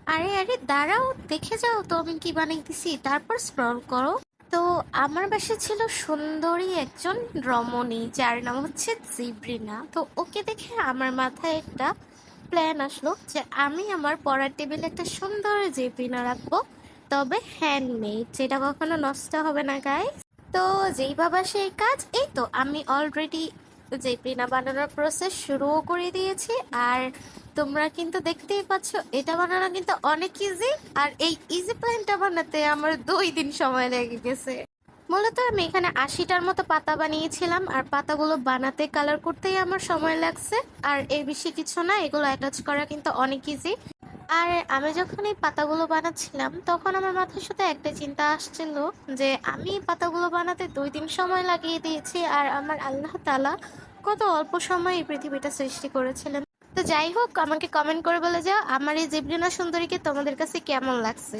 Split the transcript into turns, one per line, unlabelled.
আরে আরে দাঁড়াও, দেখে যাও তো আমি কি বানাইতেছি, তারপর স্ক্রল করো। তো আমার বাসায় ছিল সুন্দরী একজন রমণী, যার নাম হচ্ছে জিব্রিনা। তো ওকে দেখে আমার মাথায় একটা প্ল্যান আসলো যে আমি আমার পড়ার টেবিলে একটা সুন্দর জিব্রিনা রাখবো, তবে হ্যান্ডমেড, যেটা কখনো নষ্ট হবে না গাইস। তো যেই ভাবা সেই কাজ, এই তো আমি অলরেডি জিব্রিনা বানানোর প্রসেস শুরুও করে দিয়েছি। আর তোমরা কিন্তু দেখতেই পাচ্ছ এটা বানানো কিন্তু অনেক ইজি। আর এই ইজি প্ল্যানটা বানাতে আমার 2 দিন সময় লেগে গেছে। মূলত আমি এখানে 80টার মতো পাতা বানিয়েছিলাম, আর পাতাগুলো বানাতে কালার করতেই আমার সময় লাগছে। আর এর বেশি কিছু না, এগুলো অ্যাটাচ করা কিন্তু অনেক ইজি। আর আমি যখন এই পাতাগুলো বানাচ্ছিলাম তখন আমার মাথায় শুধু একটা চিন্তা আসছিল যে আমি এই পাতাগুলো বানাতে 2 দিন সময় লাগিয়ে দিয়েছি, আর আমার আল্লাহ তাআলা কত অল্প সময় এই পৃথিবীটা সৃষ্টি করেছিলেন। তো যাই হোক, আমাকে কমেন্ট করে বলে যাও আমার এই জেবলিনা সুন্দরীকে তোমাদের কাছে কেমন লাগছে।